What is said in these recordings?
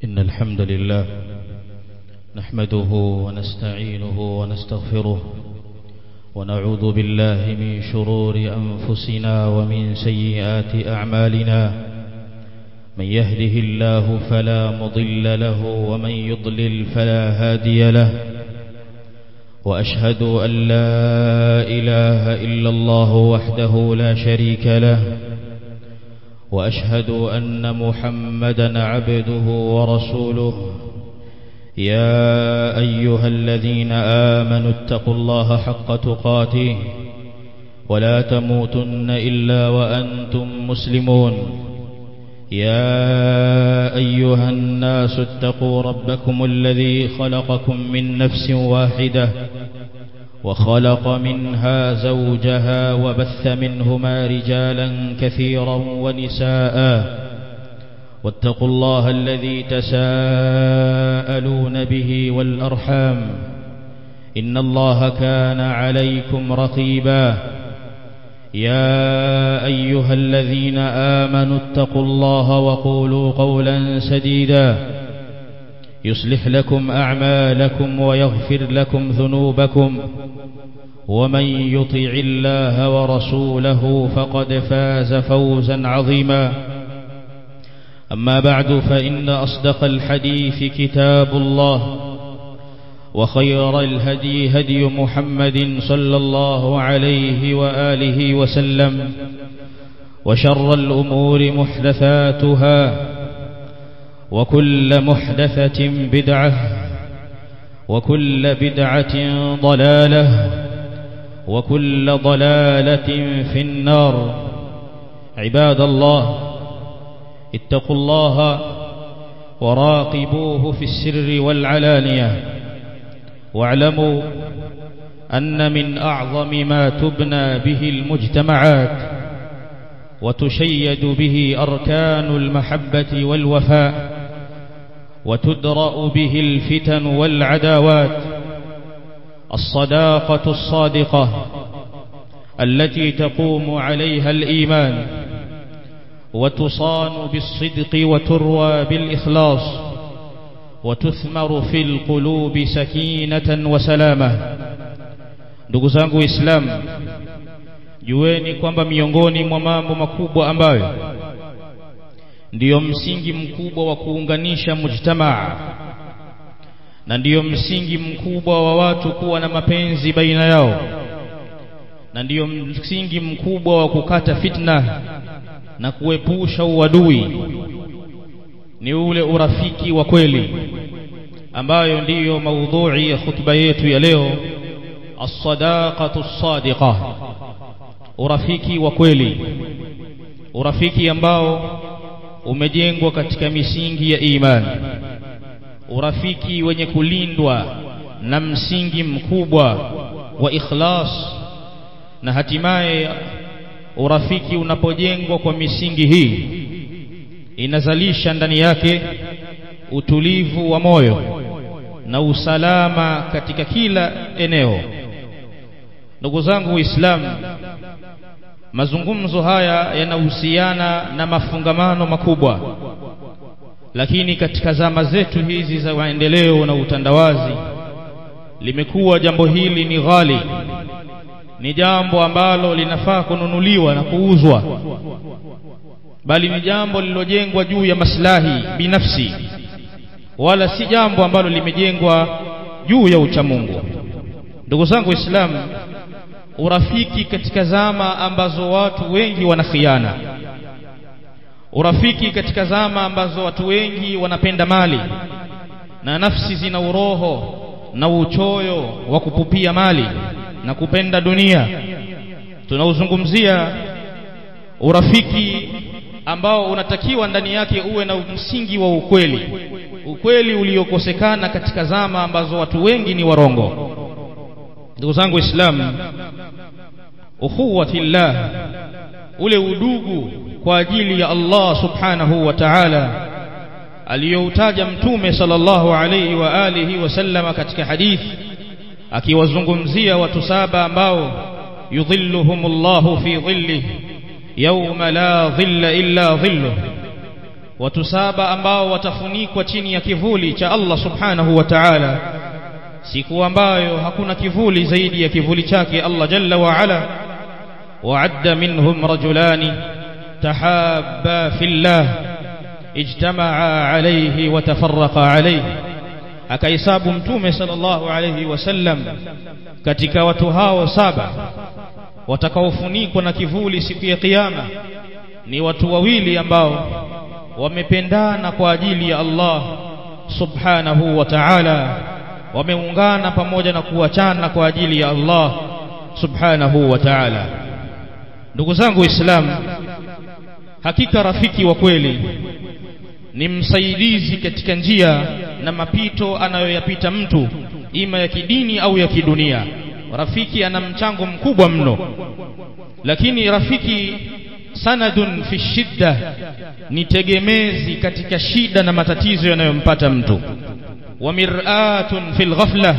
إن الحمد لله نحمده ونستعينه ونستغفره ونعوذ بالله من شرور أنفسنا ومن سيئات أعمالنا. من يهده الله فلا مضل له ومن يضلل فلا هادي له. وأشهد أن لا إله إلا الله وحده لا شريك له. وأشهد أن محمدًا عبده ورسوله. يا أيها الذين آمنوا اتقوا الله حق تقاته ولا تموتن إلا وأنتم مسلمون. يا أيها الناس اتقوا ربكم الذي خلقكم من نفس واحدة وخلق منها زوجها وبث منهما رجالا كثيرا ونساء. واتقوا الله الذي تساءلون به والأرحام إن الله كان عليكم رقيبا. يا أيها الذين آمنوا اتقوا الله وقولوا قولا سديدا يصلح لكم أعمالكم ويغفر لكم ذنوبكم. ومن يطع الله ورسوله فقد فاز فوزا عظيما. أما بعد فإن أصدق الحديث كتاب الله وخير الهدي هدي محمد صلى الله عليه وآله وسلم. وشر الأمور محدثاتها وكل محدثة بدعة وكل بدعة ضلالة وكل ضلالة في النار. عباد الله اتقوا الله وراقبوه في السر والعلانية. واعلموا أن من أعظم ما تبنى به المجتمعات وتشيد به أركان المحبة والوفاء وتدرأ به الفتن والعداوات الصداقة الصادقة التي تقوم عليها الإيمان وتصان بالصدق وتروى بالإخلاص وتثمر في القلوب سكينة وسلامة. Ndugu zangu Islam, jueni kwamba miongoni mwa mambo makubwa ambayo ndiyo msingi mkubwa wa kuunganisha mujtamaa na ndiyo msingi mkubwa wa watu kuwa na mapenzi baina yao na ndiyo msingi mkubwa wa kukata fitna na kuepusha uadui ni ule urafiki wa kweli, ambayo ndiyo maudhui ya khutba yetu ya leo, as-sadaqatu as-sadiqa. Urafiki wa kweli, urafiki ambao umejengwa katika misingi ya imani, urafiki wenye kulindwa na msingi mkubwa wa ikhlas, na hatimaye urafiki unapojengwa kwa misingi hii inazalisha ndani yake utulivu wa moyo na usalama katika kila eneo. Ndugu zangu Waislamu, mazungumzo haya yanahusiana na mafungamano makubwa, lakini katika zama zetu hizi za maendeleo na utandawazi limekuwa jambo hili ni ghali, ni jambo ambalo linafaa kununuliwa na kuuzwa, bali ni jambo lililojengwa juu ya maslahi binafsi, wala si jambo ambalo limejengwa juu ya uchamungu. Ndugu zangu Waislamu, urafiki katika zama ambazo watu wengi wanakhiana, urafiki katika zama ambazo watu wengi wanapenda mali na nafsi zina uroho na uchoyo wa kupupia mali na kupenda dunia, tunauzungumzia urafiki ambao unatakiwa ndani yake uwe na msingi wa ukweli, ukweli uliokosekana katika zama ambazo watu wengi ni warongo. Ndugu zangu Waislamu, ukhuwatillah, ule udugu kwa ajili ya Allah subhanahu wa ta'ala aliyoutaja Mtume sallallahu alayhi wa alihi wasallam katika hadithi, akiwazungumzia watu saba ambao yudhilluhumullahu fi dhillihi yawma la dhilla illa dhilluh, watu 7 ambao watafunikwa chini ya kivuli cha Allah subhanahu wa ta'ala, siku ambayo hakuna kivuli zaidi ya kivuli chake Allah jalla wa ala. wa'adda minhum rajulani tahabba fillah ijtama'a alayhi wa tafarraqa alayhi. Akahesabu mtume sallallahu alayhi wasallam katika watu hao 7 watakaofunikwa na kivuli siku ya kiyama ni watu wawili ambao wamependana kwa ajili ya Allah subhanahu wa ta'ala, wameungana pamoja na kuachana kwa ajili ya Allah subhanahu wa ta'ala. Ndugu zangu Waislamu, hakika rafiki wa kweli ni msaidizi katika njia na mapito anayoyapita mtu, ima ya kidini au ya kidunia. Rafiki ana mchango mkubwa mno, lakini rafiki sanadun fi shidda, ni tegemezi katika shida na matatizo yanayompata mtu. Wa mir'atun fil ghafla,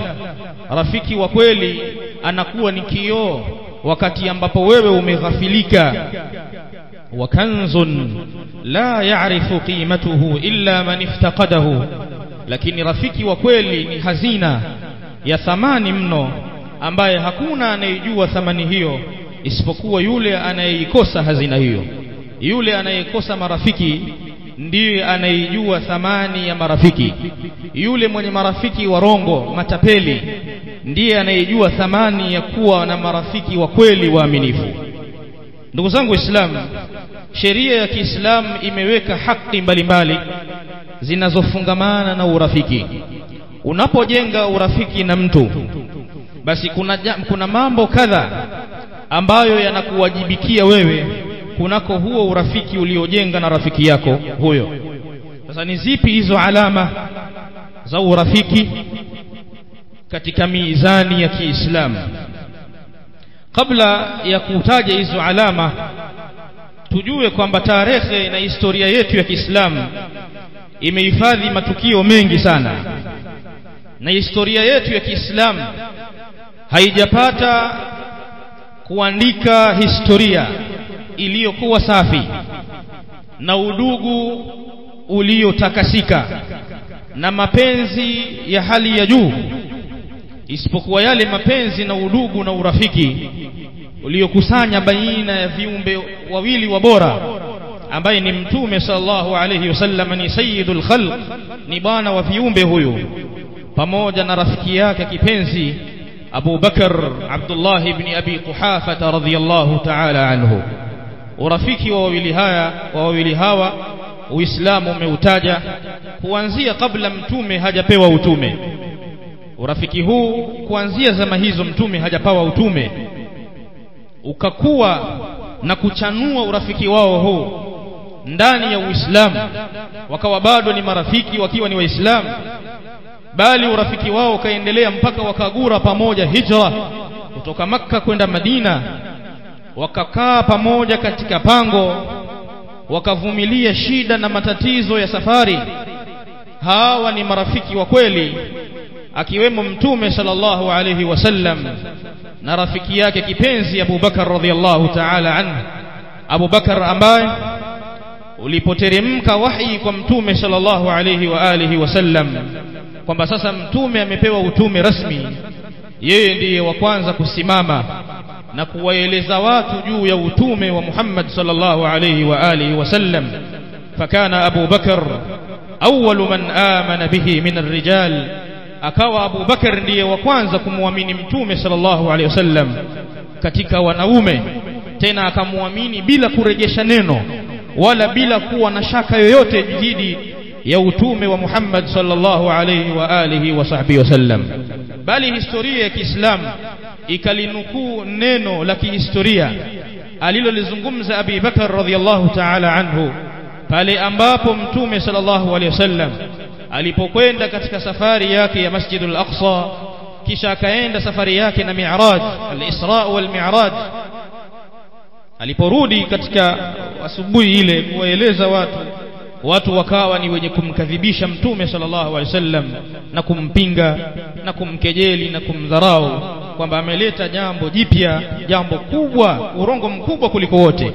rafiki wa kweli anakuwa ni kioo wakati ambapo wewe umeghafilika. Wa kanzun la ya'rifu qimatuhu illa man iftaqadahu, lakini rafiki wa kweli ni hazina ya thamani mno ambaye hakuna anayejua thamani hiyo isipokuwa yule anayeikosa hazina hiyo. Yule anayekosa marafiki ndiye anayejua thamani ya marafiki. Yule mwenye marafiki warongo, matapeli, ndiye anayejua thamani ya kuwa na marafiki wa kweli waaminifu. Ndugu zangu Waislamu, sheria ya Kiislamu imeweka haki mbalimbali zinazofungamana na urafiki. Unapojenga urafiki na mtu, basi kuna mambo kadha ambayo yanakuwajibikia wewe kunako huo urafiki uliojenga na rafiki yako huyo. Sasa ni zipi hizo alama za urafiki katika mizani ya Kiislamu? Kabla ya kutaja hizo alama, tujue kwamba tarehe na historia yetu ya Kiislamu imehifadhi matukio mengi sana, na historia yetu ya Kiislamu haijapata kuandika historia iliyokuwa safi na udugu uliotakasika na mapenzi ya hali ya juu, isipokuwa yale mapenzi na udugu na urafiki uliokusanya baina ya viumbe wawili wa bora, ambaye ni mtume sallallahu alayhi wasallam, ni sayyidul khalq, ni bwana wa viumbe huyu, pamoja na rafiki yake kipenzi Abu Bakar Abdullah ibn Abi Quhafa radhiyallahu ta'ala anhu. Urafiki wa wawili hawa Uislamu umeutaja kuanzia kabla mtume hajapewa utume. Urafiki huu kuanzia zama hizo mtume hajapewa utume ukakuwa na kuchanua urafiki wao huu ndani ya Uislamu, wakawa bado ni marafiki wakiwa ni Waislamu, bali urafiki wao kaendelea mpaka wakagura pamoja hijra kutoka Makka kwenda Madina, wakakaa pamoja katika pango, wakavumilia shida na matatizo ya safari. Hawa ni marafiki wa kweli, akiwemo mtume sallallahu alayhi wasallam na rafiki yake kipenzi Abu Bakar radhiyallahu ta'ala anhu. Abu Bakar ambaye ulipoteremka wahi kwa mtume sallallahu alayhi wa alihi wasallam kwamba sasa mtume amepewa utume rasmi, yeye ndiye wa kwanza kusimama na kuwaeleza watu juu ya utume wa Muhammad sallallahu alayhi wa alihi wasallam. Fakana Abu Bakar awwalu man amana bihi min ar-rijal, akawa Abu Bakar ndiye wa kwanza kumwamini mtume sallallahu alayhi wasallam katika wanaume, tena akamwamini bila kurejesha neno wala bila kuwa na shaka yoyote dhidi ya utume wa Muhammad sallallahu alayhi wa alihi wa sahbihi wasallam. Bali historia ya Kiislamu ikalinukuu neno la kihistoria alilolizungumza Abi Bakar radhiyallahu ta'ala anhu pale ambapo mtume sallallahu alayhi wasallam alipokwenda katika safari yake ya Masjidul Aqsa, kisha akaenda safari yake na Mi'raj, al-Isra wal Mi'raj. Aliporudi katika asubuhi ile kuwaeleza watu wakawa ni wenye kumkadhibisha mtume sallallahu alaihi wasallam na kumpinga na kumkejeli na kumdharau kwamba ameleta jambo jipya, jambo kubwa, urongo mkubwa kuliko wote.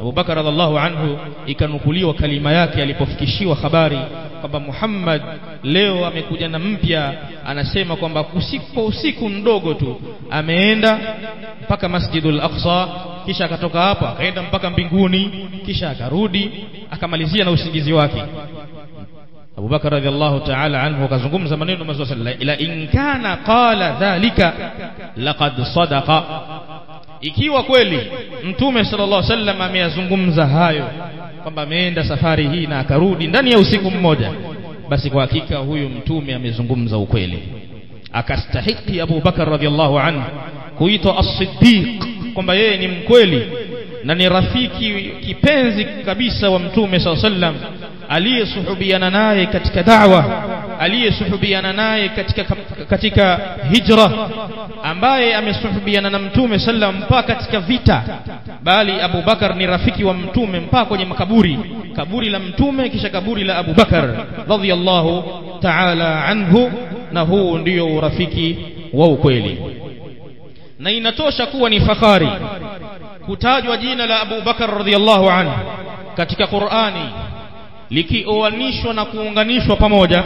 Abu Bakar radhiallahu anhu ikanukuliwa kalima yake alipofikishiwa habari kwamba Muhammad leo amekuja na mpya, anasema kwamba usiku mdogo tu ameenda mpaka Masjidul Aqsa, kisha akatoka hapa akaenda mpaka mbinguni, kisha akarudi akamalizia na usingizi wake. Abu Bakar radhiallahu ta'ala anhu akazungumza maneno mazuri, ila in kana qala dhalika laqad sadaqa, ikiwa kweli Mtume sallallahu alaihi wasallam ameyazungumza hayo kwamba ameenda safari hii na akarudi ndani ya usiku mmoja, basi kwa hakika huyu Mtume amezungumza ukweli. Akastahiki Abu Bakar radhiallahu anhu kuitwa as-Siddiq, kwamba yeye ni mkweli na ni rafiki kipenzi kabisa wa Mtume sallallahu alaihi wasallam, aliyesuhubiana naye katika da'wa, aliyesuhubiana naye katika hijra, ambaye amesuhubiana na Mtume sallam mpaka katika vita. Bali Abu Bakar ni rafiki wa Mtume mpaka kwenye makaburi, kaburi la Mtume kisha kaburi la Abu Bakar radhiyallahu ta'ala anhu, na huu ndio urafiki wa ukweli. Na inatosha kuwa ni fahari kutajwa jina la Abu Bakar radhiyallahu anhu katika Qur'ani likioanishwa na kuunganishwa pamoja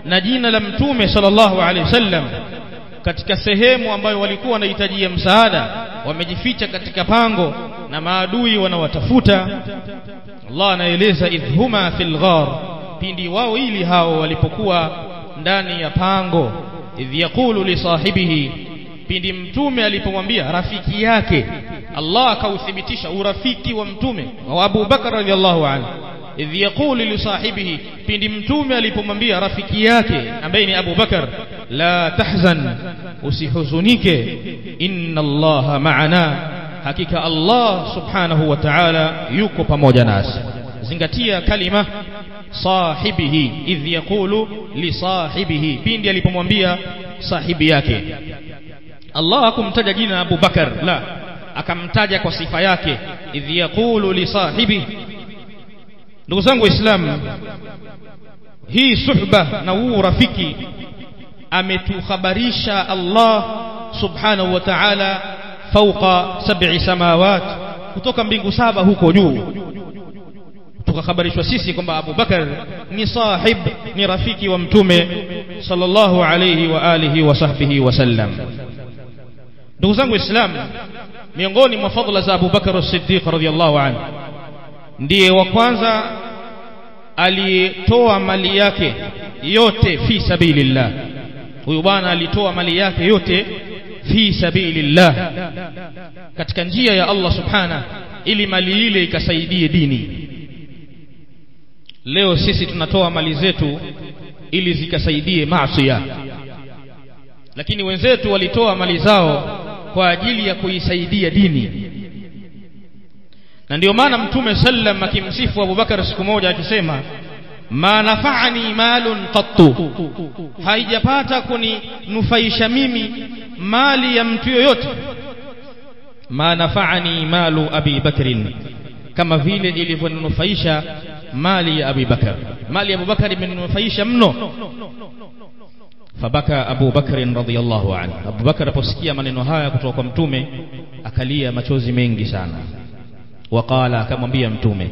na jina la Mtume sallallahu alaihi wasallam katika sehemu ambayo walikuwa wanahitajia msaada, wamejificha katika pango na maadui wanawatafuta. Allah anaeleza idhuma fil ghar, pindi wao ili hao walipokuwa ndani ya pango, idh yaqulu li sahibihi, pindi Mtume alipomwambia rafiki yake. Allah akauthibitisha urafiki wa Mtume wa Abu Bakar radhiallahu anhu, idh yaqulu li sahibihi, pindi Mtume alipomwambia rafiki yake ambaye ni Abu Bakar, la tahzan, usihuzunike, inna Allaha ma'ana, hakika Allah subhanahu wa ta'ala yuko pamoja nasi. Zingatia kalima sahibihi, idh yaqulu li sahibihi, pindi alipomwambia sahibi yake. Allah hakumtaja jina Abu Bakar, la, akamtaja kwa sifa yake, idh yaqulu li sahibihi. Ndugu zangu Waislamu, hii suhba na huu rafiki ametuhabarisha Allah subhanahu wa ta'ala fauqa 7 samawat, kutoka mbingu 7 huko juu. Tukahabarishwa sisi kwamba Abu Bakar ni sahib, ni rafiki wa Mtume sallallahu alayhi wa alihi wa sahbihi wasallam. Ndugu zangu Waislamu, miongoni mwa fadhila za Abu Bakar as-Siddiq radhiyallahu anhu, ndiye wa kwanza alitoa mali yake yote fi sabilillah. Huyu bwana alitoa mali yake yote fi sabilillah, katika njia ya Allah subhanahu, ili mali ile ikasaidie dini. Leo sisi tunatoa mali zetu ili zikasaidie maasi, lakini wenzetu walitoa mali zao kwa ajili ya kuisaidia dini. Na ndio maana Mtume sallam akimsifu Abu Bakar siku moja akisema, ma nafa'ani malun qattu, haijapata kuninufaisha mimi mali ya mtu yoyote, ma nafa'ani malu Abi Bakrin, kama vile ilivyonufaisha mali ya Abi Bakar. Mali ya Abu Bakar imenufaisha mno. Fabaka Abu Bakr radhiyallahu anhu, Abu Bakar aliposikia maneno haya kutoka kwa Mtume akalia machozi mengi sana. Waqala, akamwambia Mtume,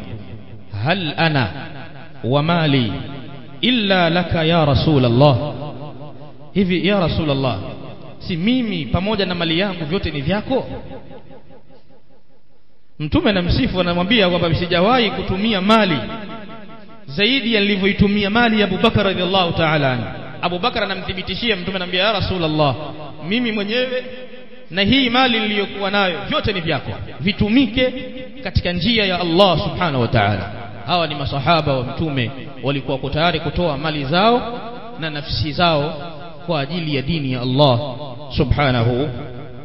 hal ana wa mali illa laka ya Rasulullah, hivi ya Rasulullah, si mimi pamoja na mali yangu vyote ni vyako? Mtume anamsifu, anamwambia kwamba sijawahi kutumia mali zaidi ya nilivyoitumia mali ya Abu Bakar radhiallahu ta'ala anhu. Abu Bakar anamthibitishia Mtume, anamwambia ya Rasulullah, mimi mwenyewe na hii mali niliyokuwa nayo vyote ni vyako, vitumike katika njia ya Allah subhanahu wa ta'ala. Hawa ni masahaba wa Mtume, walikuwa tayari kutoa mali zao na nafsi zao kwa ajili ya dini ya Allah subhanahu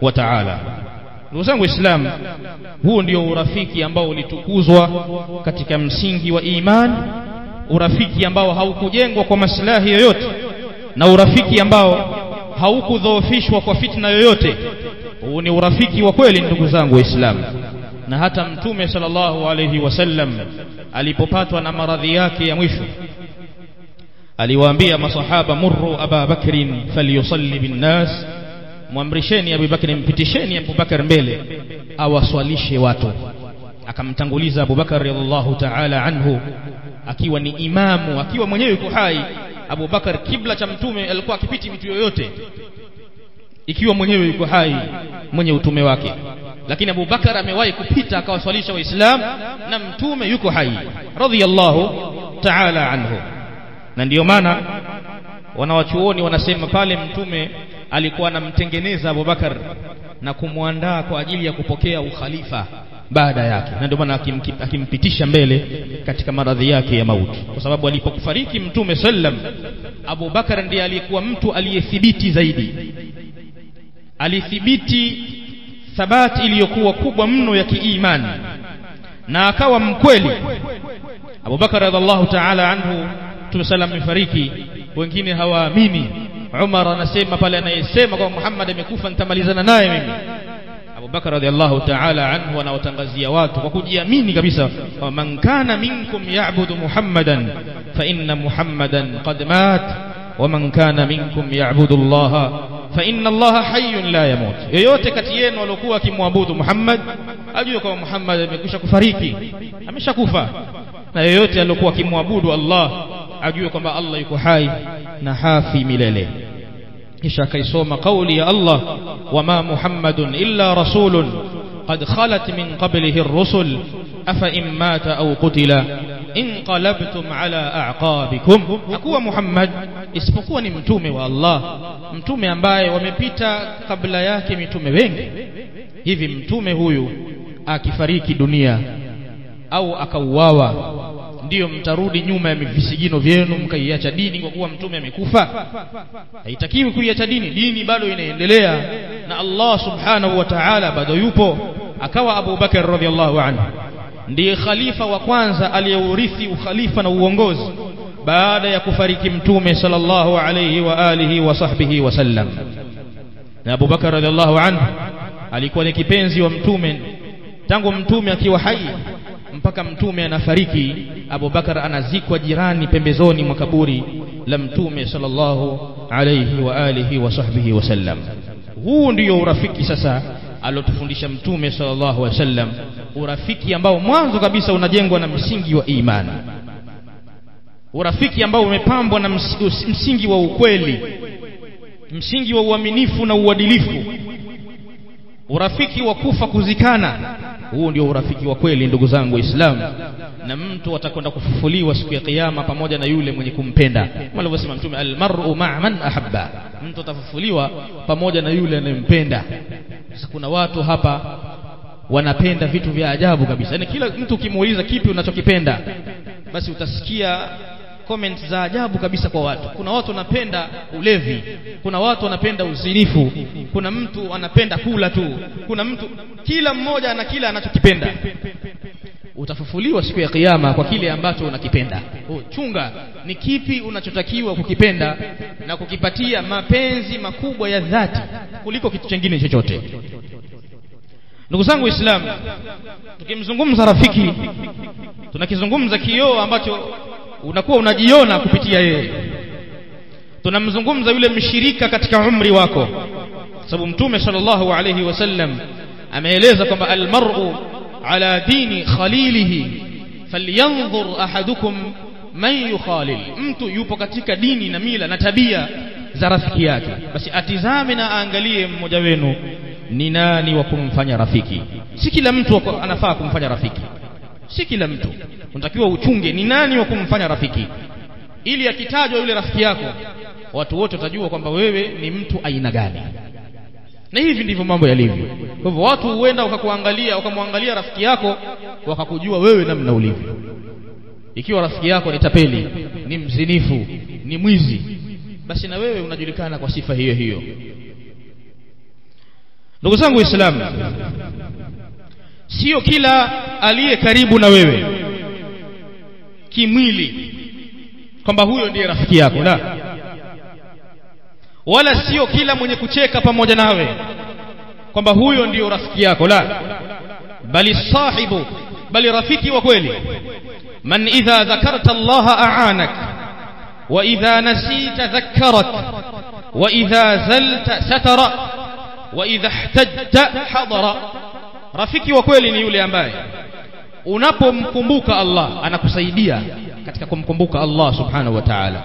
wa ta'ala. Ndugu zangu Waislamu, huu ndio urafiki ambao ulitukuzwa katika msingi wa imani, urafiki ambao haukujengwa kwa maslahi yoyote, na urafiki ambao haukudhoofishwa kwa fitna yoyote. Huu ni urafiki wa kweli ndugu zangu Waislamu. Na hata Mtume sallallahu alayhi wasallam alipopatwa na maradhi yake ya mwisho, aliwaambia masahaba, murru Aba Bakrin falyusalli bin nas, muamrisheni Abu Bakr, mpitisheni Abu Bakr mbele awaswalishe watu. akamtanguliza Abu Bakar radhiallahu ta'ala anhu akiwa ni imamu, akiwa mwenyewe yuko hai. Abu Bakar kibla cha mtume alikuwa akipiti mtu yoyote ikiwa mwenyewe yuko hai mwenye utume wake, lakini Abu Bakar amewahi kupita akawaswalisha waislamu na mtume yuko hai radhiallahu ta'ala anhu. Na ndio maana wanawachuoni wanasema pale mtume alikuwa anamtengeneza Abu Bakar na kumwandaa kwa ajili ya kupokea ukhalifa baada yake, na ndio maana akimpitisha mbele katika maradhi yake ya mauti, kwa sababu alipokufariki mtume sallam, Abu Bakar ndiye aliyekuwa mtu aliyethibiti zaidi, alithibiti thabati iliyokuwa kubwa mno ya kiimani, na akawa mkweli. Abu Bakar radhiallahu ta'ala anhu mtume sallam amefariki, wengine hawaamini. Umar anasema pale, anayesema kwa Muhammad amekufa nitamalizana naye mimi. Abu Bakar radhiallahu ta'ala anhu anawatangazia watu kwa kujiamini kabisa, man kana minkum ya'budu Muhammadan fa inna Muhammadan qad mat wa man kana minkum ya'budu Allah fa inna Allah hayyun la yamut. Yeyote kati yenu aliokuwa akimwabudu Muhammad ajue kwamba Muhammad amekwisha kufariki, ameshakufa, na yeyote aliokuwa akimwabudu Allah ajue kwamba Allah yuko hai na hafi milele. Kisha kaisoma kauli ya Allah, wama Muhammadun illa rasulun qad khalat min qablihi ar-rusul afa in mata aw qutila inqalabtum ala a'qabikum. Hakuwa Muhammad isipokuwa ni mtume wa Allah, mtume ambaye wamepita kabla yake mitume wengi. Hivi mtume huyu akifariki dunia au akauawa, ndio mtarudi nyuma ya visigino vyenu mkaiacha dini kwa kuwa mtume amekufa? Haitakiwi kuiacha dini, dini bado inaendelea na Allah subhanahu wa ta'ala bado yupo. Akawa Abu Bakar radhiallahu anhu ndiye khalifa wa kwanza aliyeurithi ukhalifa na uongozi baada ya kufariki mtume sallallahu alayhi wa alihi wa sahbihi wasallam. Na Abu Bakar radhiallahu anhu alikuwa ni kipenzi wa mtume tangu mtume akiwa hai mpaka mtume anafariki. Abu Bakar anazikwa jirani pembezoni mwa kaburi la mtume sallallahu alayhi wa alihi wa sahbihi wasallam. Huu ndio urafiki sasa alotufundisha mtume sallallahu alayhi wasallam, urafiki ambao mwanzo kabisa unajengwa na msingi wa imani, urafiki ambao umepambwa na msingi wa ukweli, msingi wa uaminifu na uadilifu, urafiki wa kufa kuzikana. Huu ndio urafiki wa kweli ndugu zangu Waislamu, na mtu atakwenda kufufuliwa siku ya kiyama pamoja na yule mwenye kumpenda. Kama alivyosema mtume, almar'u ma'a man ahabba, mtu atafufuliwa pamoja na yule anayempenda. Sasa kuna watu hapa wanapenda vitu vya ajabu kabisa, yani kila mtu ukimuuliza kipi unachokipenda, basi utasikia comments za ajabu kabisa kwa watu. Kuna watu wanapenda ulevi, kuna watu wanapenda uzinifu, kuna mtu anapenda kula tu, kuna mtu, kila mmoja ana kila anachokipenda. Utafufuliwa siku ya kiyama kwa kile ambacho unakipenda. Chunga ni kipi unachotakiwa kukipenda na kukipatia mapenzi makubwa ya dhati kuliko kitu kingine chochote. Ndugu zangu Waislamu, tukimzungumza rafiki tunakizungumza kioo ambacho unakuwa unajiona kupitia yeye. Tunamzungumza yule mshirika katika umri wako, sababu mtume sallallahu alayhi wasallam ameeleza kwamba almar'u ala dini khalilihi falyanzur ahadukum man yukhalil. Mtu yupo katika dini na mila na tabia za rafiki yake, basi atizame na aangalie mmoja wenu ni nani wa kumfanya rafiki. Si kila mtu anafaa kumfanya rafiki, si kila mtu. Unatakiwa uchunge ni nani wa kumfanya rafiki, ili akitajwa yule rafiki yako watu wote watajua kwamba wewe ni mtu aina gani. Na hivi ndivyo mambo yalivyo. Kwa hivyo watu huenda wakakuangalia, wakamwangalia rafiki yako wakakujua wewe namna ulivyo. Ikiwa rafiki yako ni tapeli, ni mzinifu, ni mwizi, basi na wewe unajulikana kwa sifa hiyo hiyo. Ndugu zangu Waislamu, sio kila aliye karibu na wewe kimwili kwamba huyo ndiye rafiki yako, la. Wala sio kila mwenye kucheka pamoja nawe kwamba huyo ndiyo rafiki yako, la. Bali sahibu, bali rafiki wa kweli, man idha dhakarta Allah a'anak wa idha nasita dhakkarak wa idha zalta satara wa idha ihtajta hadara. Rafiki wa kweli ni yule ambaye unapomkumbuka Allah anakusaidia katika kumkumbuka Allah subhanahu wa ta'ala.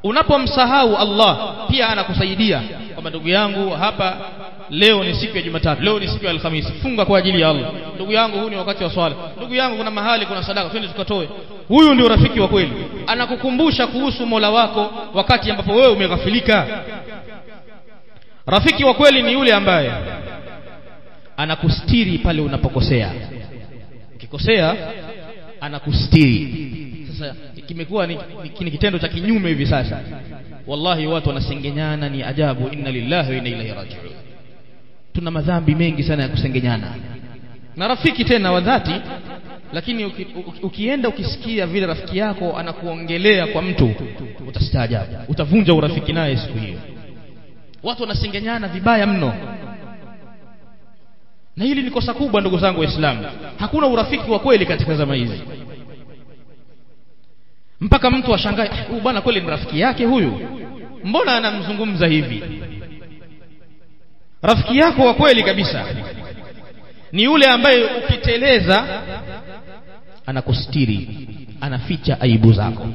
Unapomsahau Allah pia anakusaidia. Kama ndugu yangu, hapa leo ni siku ya Jumatatu, leo ni siku ya Alhamisi, funga kwa ajili ya Allah. Ndugu yangu, huu ni wakati wa swala. Ndugu yangu, kuna mahali kuna sadaka, twende tukatoe. Huyu ndio rafiki wa kweli, anakukumbusha kuhusu Mola wako wakati ambapo wewe umeghafilika. Rafiki wa kweli ni yule ambaye anakustiri pale unapokosea. Ukikosea anakustiri. Sasa kimekuwa ni kitendo cha kinyume hivi sasa. Wallahi watu wanasengenyana, ni ajabu. Inna lillahi wa inna ilaihi raji'un. Tuna madhambi mengi sana ya kusengenyana na rafiki tena wa dhati. Lakini ukienda ukisikia vile rafiki yako anakuongelea kwa mtu, utastaajabu, utavunja urafiki naye siku hiyo. Watu wanasengenyana vibaya mno, na hili ni kosa kubwa ndugu zangu Waislamu. Hakuna urafiki wa kweli katika zama hizi, mpaka mtu ashangae, huyu bwana kweli ni rafiki yake huyu, mbona anamzungumza hivi? Rafiki yako wa kweli kabisa ni yule ambaye ukiteleza anakustiri, anaficha aibu zako.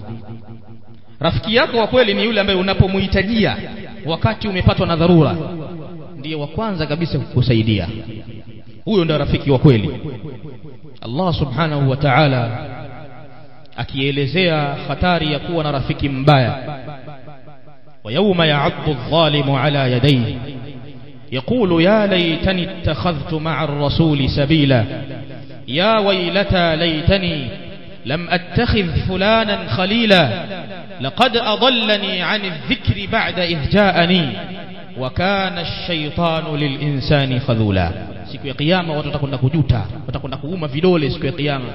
Rafiki yako wa kweli ni yule ambaye unapomhitajia wakati umepatwa na dharura, ndiye wa kwanza kabisa kukusaidia. Huyo ndio rafiki wa kweli. Allah subhanahu wa ta'ala akielezea hatari ya kuwa na rafiki mbaya, wa yawma ya'addu adh-dhalimu ala yadayhi yaqulu ya laytani ittakhadhtu ma'a ar-rasuli sabila ya waylata laytani lam attakhidh fulanan khalila laqad adallani 'ani adh-dhikri ba'da idh ja'ani wa kana ash-shaytanu lil-insani khadhula. Siku ya kiyama watu watakwenda kujuta, watakwenda kuuma vidole siku ya kiyama.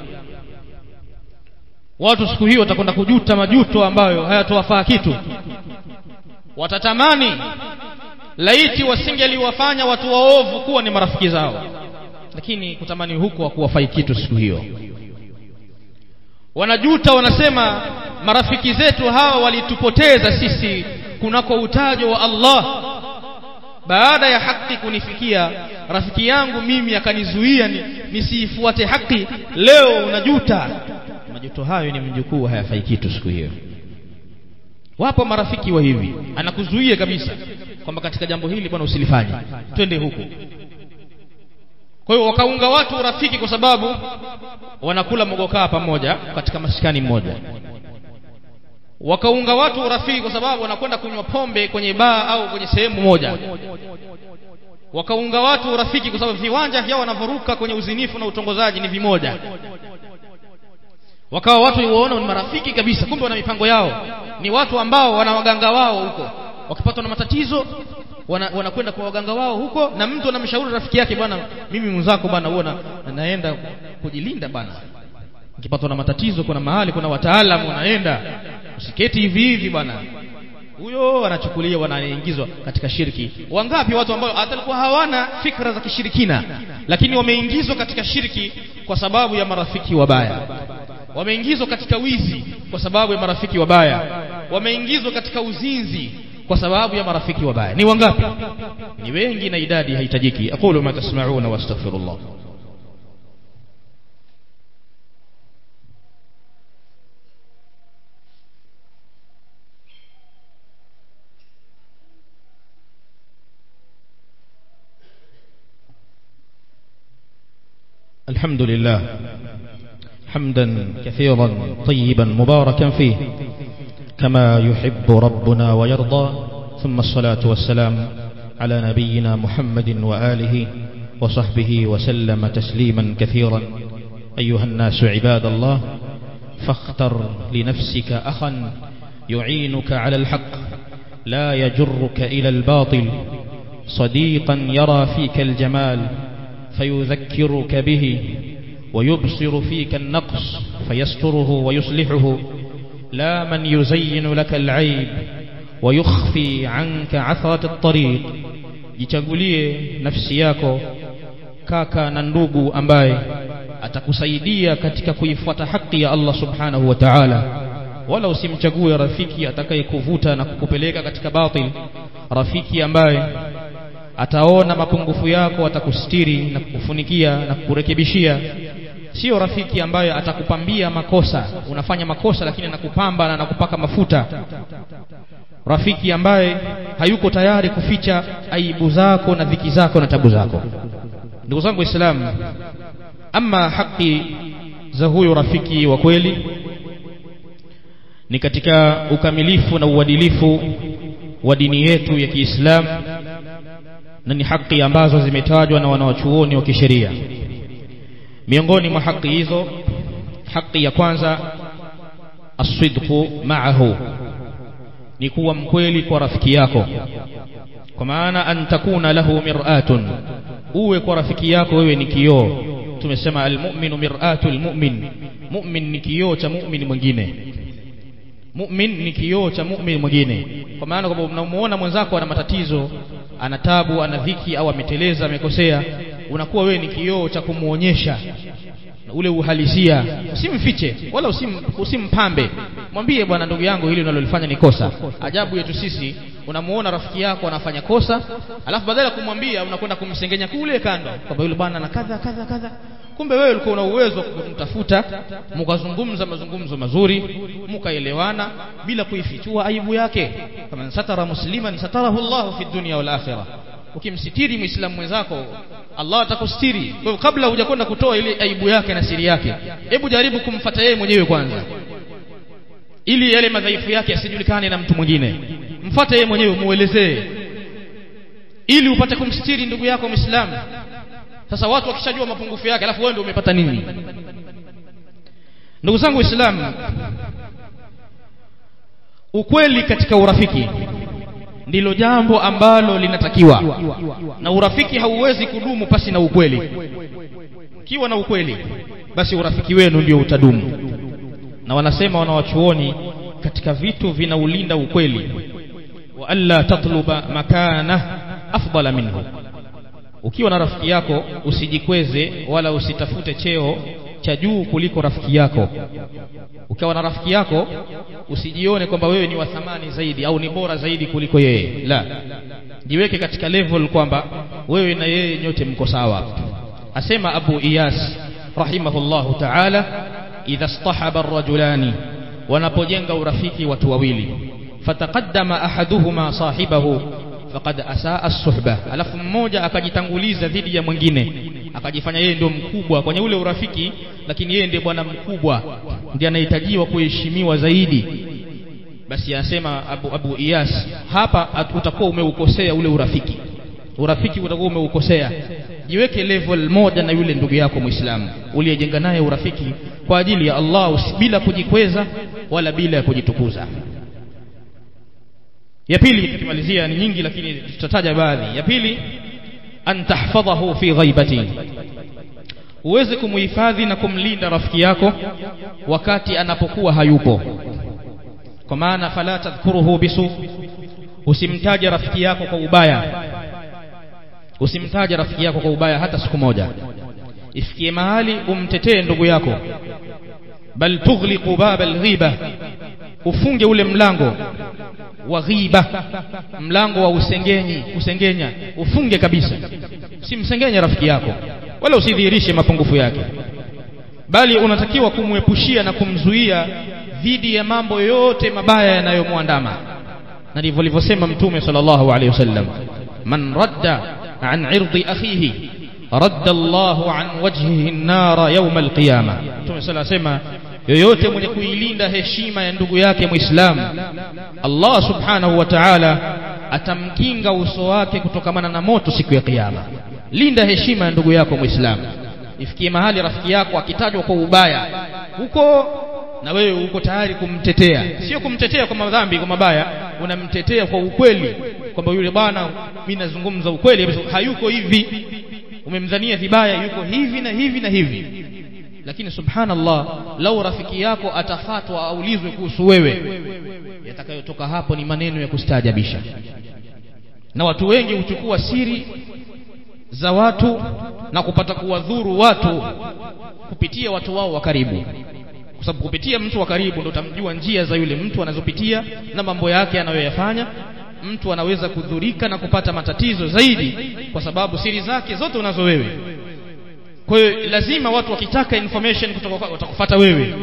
Watu siku hiyo watakwenda kujuta majuto ambayo hayatowafaa kitu. Watatamani laiti wasingeliwafanya watu waovu kuwa ni marafiki zao, lakini kutamani huko hakuwafai kitu siku hiyo. Wanajuta, wanasema marafiki zetu hawa walitupoteza sisi kunako utajo wa Allah. Baada ya haki kunifikia, rafiki yangu mimi akanizuia nisiifuate haki, leo unajuta. Majuto hayo ni mjukuu, hayafai kitu siku hiyo. Wapo marafiki wa hivi, anakuzuia kabisa kwamba katika jambo hili bwana usilifanye, twende huko. Kwa hiyo wakaunga watu urafiki kwa sababu wanakula mogokaa pamoja katika maskani mmoja. Wakaunga watu urafiki kwa sababu wanakwenda kunywa pombe kwenye baa au kwenye sehemu moja. Wakaunga watu urafiki kwa sababu viwanja vyao wanavoruka kwenye uzinifu na utongozaji ni vimoja. Wakawa watu waona ni marafiki kabisa, kumbe wana mipango yao. Ni watu ambao wana waganga wao huko, wakipatwa na matatizo wanakwenda kwa waganga wao huko, na mtu anamshauri rafiki yake, bwana mimi mwenzako bwana huona naenda kujilinda bwana, ukipatwa na matatizo kuna mahali kuna wataalamu wanaenda, usiketi hivi hivi bwana. Huyo anachukulia, wanaingizwa katika shirki. Wangapi watu ambao hata walikuwa hawana fikra za kishirikina, lakini wameingizwa katika shirki kwa sababu ya marafiki wabaya. Wameingizwa katika wizi kwa sababu ya marafiki wabaya. Wameingizwa katika uzinzi kwa sababu ya marafiki wabaya. Ni wangapi? Ni wengi na idadi haitajiki. Aqulu ma tasma'una wa astaghfirullah. الحمد لله حمدا كثيرا طيبا مباركا فيه كما يحب ربنا ويرضى، ثم الصلاة والسلام على نبينا محمد وآله وصحبه وسلم تسليما كثيرا. أيها الناس عباد الله، فاختر لنفسك أخا يعينك على الحق لا يجرك إلى الباطل، صديقا يرى فيك الجمال فيذكرك به ويبصر فيك النقص فيستره ويصلحه، لا من يزين لك العيب ويخفي عنك عثرة الطريق. Jichagulie nafsi yako kaka na ndugu ambaye atakusaidia katika kuifuata haki ya Allah subhanahu wa ta'ala, wala usimchague rafiki atakayekuvuta na kukupeleka katika batil. Rafiki ambaye ataona mapungufu yako, atakustiri na kukufunikia na kukurekebishia, sio rafiki ambaye atakupambia makosa, unafanya makosa lakini anakupamba na anakupaka mafuta. Rafiki ambaye hayuko tayari kuficha aibu zako na dhiki zako na tabu zako. Ndugu zangu Waislamu, ama haki za huyo rafiki wa kweli ni katika ukamilifu na uadilifu wa dini yetu ya Kiislamu, na ni haki ambazo zimetajwa na wanawachuoni wa kisheria. Miongoni mwa haki hizo, haki ya kwanza as-sidqu ma'ahu, ni kuwa mkweli kwa rafiki yako, kwa maana an takuna lahu mir'atun, uwe kwa rafiki yako wewe ni kioo. Tumesema al-mu'minu mir'atul mu'min, mu'min ni kioo cha mu'min mwingine, mu'min ni kioo cha mu'min mwingine. Kwa maana kwamba unamuona mwenzako ana matatizo, ana tabu, ana dhiki, au ameteleza, amekosea, unakuwa wewe ni kioo cha kumuonyesha ule uhalisia. Usimfiche wala usimpambe, mwambie bwana, ndugu yangu, hili unalolifanya ni kosa. Ajabu yetu sisi, unamuona rafiki yako anafanya kosa, alafu badala ya kumwambia unakwenda kumsengenya kule kando kwamba yule bwana ana kadha kadha kadha. Kumbe wewe ulikuwa una uwezo wa kumtafuta, mkazungumza mazungumzo mazuri, mkaelewana bila kuifichua aibu yake. Kama satara musliman satarahu Allahu fi dunya wal akhirah, ukimsitiri muislamu mwenzako Allah atakustiri. Kwa hivyo kabla hujakwenda kutoa ile aibu yake na siri yake, hebu jaribu kumfuata yeye mwenyewe kwanza, ili yale madhaifu yake yasijulikane na mtu mwingine. Mfuate yeye mwenyewe, muelezee, ili upate kumstiri ndugu yako Muislamu. Sasa watu wakishajua mapungufu yake, alafu wewe ndio umepata nini? Ndugu zangu Waislamu, ukweli katika urafiki ndilo jambo ambalo linatakiwa, na urafiki hauwezi kudumu pasi na ukweli. Kiwa na ukweli, basi urafiki wenu ndio utadumu. Na wanasema wanawachuoni, katika vitu vinaulinda ukweli, wa alla tatluba makana afdala minhu. Ukiwa na rafiki yako usijikweze wala usitafute cheo cha juu kuliko rafiki yako. Ukiwa na rafiki yako usijione kwamba wewe ni wa thamani zaidi au ni bora zaidi kuliko yeye. La, jiweke katika level kwamba wewe na yeye nyote mko sawa. Asema Abu Iyas rahimahullahu ta'ala, idha istahaba ar-rajulani, wanapojenga urafiki watu wawili, fataqaddama ahaduhuma sahibahu faqad asaa as-suhbah, alafu mmoja akajitanguliza dhidi ya mwingine, akajifanya yeye ndio mkubwa kwenye ule urafiki, lakini yeye ndiye bwana mkubwa, ndiye anahitajiwa kuheshimiwa zaidi, basi anasema Abu Iyas, hapa utakuwa umeukosea ule urafiki. Urafiki utakuwa umeukosea. Jiweke level moja na yule ndugu yako Muislamu uliyejenga naye urafiki kwa ajili ya Allah, bila kujikweza wala bila kujitukuza. Ya pili, tukimalizia ni nyingi lakini tutataja baadhi. Ya pili, an tahfadhahu fi ghaibati, uweze kumuhifadhi na kumlinda rafiki yako wakati anapokuwa hayupo. Kwa maana fala tadhkuruhu bisu, usimtaje rafiki yako kwa ubaya, usimtaje rafiki yako kwa ubaya hata siku moja. Ifikie mahali umtetee ndugu yako, bal tughliqu bab al-ghiba, ufunge ule mlango wa ghiba, mlango wa usengenya, ufunge kabisa. Usimsengenya rafiki yako wala usidhihirishe mapungufu yake, bali unatakiwa kumuepushia na kumzuia dhidi ya mambo yote mabaya yanayomwandama. Na ndivyo alivyosema Mtume sallallahu alaihi wasallam, man radda an irdi akhihi radda Allahu an wajhihi an-nar yawm al-qiyamah. Mtume sallallahu alaihi wasallam, yoyote mwenye kuilinda heshima ya ndugu yake Muislamu, Allah subhanahu wa ta'ala atamkinga uso wake kutokamana na moto siku ya kiyama. Linda heshima ya ndugu yako Muislamu. Ifikie mahali rafiki yako akitajwa kwa ubaya huko, na wewe uko tayari kumtetea, sio kumtetea kwa madhambi, kwa mabaya, unamtetea kwa ukweli kwamba yule bwana, mimi nazungumza ukweli, hayuko hivi, umemdhania vibaya, yuko hivi na hivi na hivi. Lakini subhanallah, lau rafiki yako atafatwa aulizwe kuhusu wewe, yatakayotoka hapo ni maneno ya kustaajabisha. Na watu wengi huchukua siri za watu na kupata kuwadhuru watu kupitia watu wao wa karibu, kwa sababu kupitia mtu wa karibu ndio utamjua njia za yule mtu anazopitia na mambo yake anayoyafanya. Mtu anaweza kudhurika na kupata matatizo zaidi kwa sababu siri zake zote unazo wewe. Kwa hiyo lazima watu wakitaka information kutoka kwako watakufuata wewe.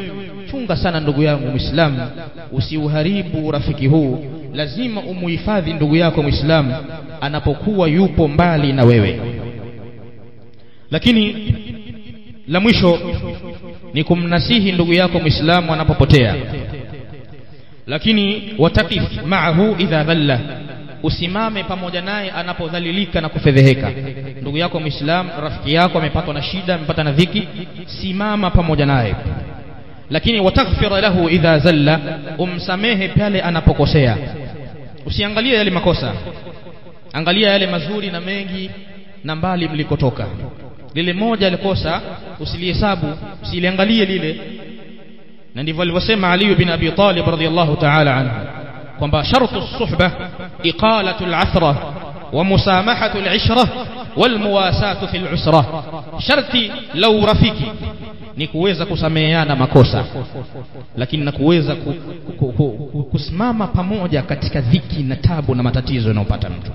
Chunga sana ndugu yangu Muislamu, usiuharibu urafiki huu. Lazima umuhifadhi ndugu yako Muislamu anapokuwa yupo mbali na wewe. Lakini la mwisho ni kumnasihi ndugu yako Muislamu anapopotea. Lakini wataqif ma'ahu idha dhalla, usimame pamoja naye anapodhalilika na kufedheheka. Ndugu yako Muislamu, rafiki yako amepatwa na shida, amepata na dhiki, simama pamoja naye. Lakini wataghfir lahu idha zalla, umsamehe pale anapokosea. Usiangalie yale makosa, angalia yale mazuri na mengi na mbali mlikotoka. Lile moja alikosa usilihesabu, usiliangalie lile. Na ndivyo alivyosema Ali ibn Abi Talib radhiyallahu ta'ala anhu kwamba shartu as-suhbah iqalatu al-athra wa musamahatu al-ishra wal muwasatu fi al-usra. Sharti la urafiki ni kuweza kusameheana makosa, lakini na kuweza kusimama pamoja katika dhiki na tabu na matatizo yanayopata mtu.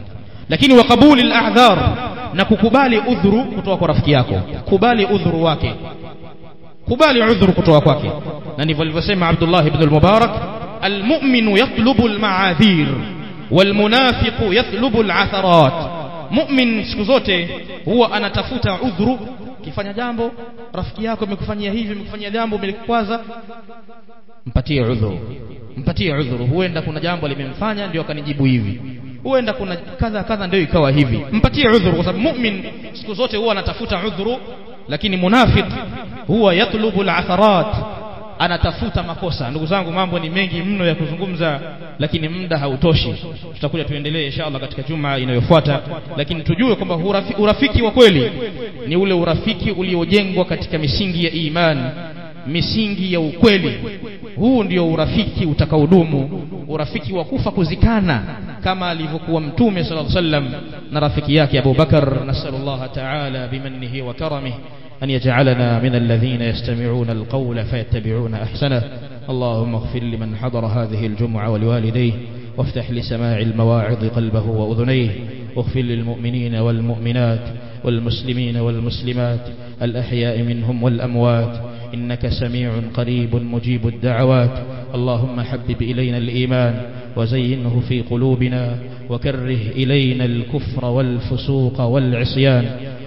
Lakini wa qabuli al-a'dhar, na kukubali udhuru kutoka kwa rafiki yako. Kubali udhuru wake, kubali udhuru kutoka kwake. Na ndivyo alivyosema Abdullah ibn al-Mubarak, al-mu'minu yatlubu al-ma'adhir wal munafiqu yatlubu al-atharat. Mu'min siku zote huwa anatafuta udhuru. Kifanya jambo, rafiki yako amekufanyia hivi, amekufanyia jambo umelikwaza, mpatie udhuru, mpatie udhuru. Huenda kuna jambo limemfanya ndio akanijibu hivi, huenda kuna kadha ndio ikawa hivi, mpatie udhuru. Kwa sababu mu'min siku zote huwa anatafuta udhuru. Lakini munafiq huwa yatlubu al-atharat, anatafuta makosa. Ndugu zangu, mambo ni mengi mno ya kuzungumza, lakini muda hautoshi. Tutakuja tuendelee inshallah katika juma inayofuata. Lakini tujue kwamba urafiki wa kweli ni ule urafiki uliojengwa katika misingi ya imani, misingi ya ukweli. Huu ndio urafiki utakaodumu, urafiki wa kufa kuzikana, kama alivyokuwa Mtume sallallahu alaihi wasallam na rafiki yake Abu Bakar. Nasallallahu ta'ala bimannihi wa karamihi أن يجعلنا من الذين يستمعون القول فيتبعون أحسنه. اللهم اغفر لمن حضر هذه الجمعة ولوالديه، وافتح لسماع المواعظ قلبه وأذنيه، واغفر للمؤمنين والمؤمنات والمسلمين والمسلمات الأحياء منهم والأموات، إنك سميع قريب مجيب الدعوات. اللهم حبب إلينا الإيمان وزينه في قلوبنا، وكره إلينا الكفر والفسوق والعصيان،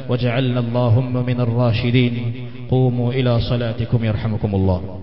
واجعلنا اللهم من الراشدين. قوموا إلى صلاتكم يرحمكم الله.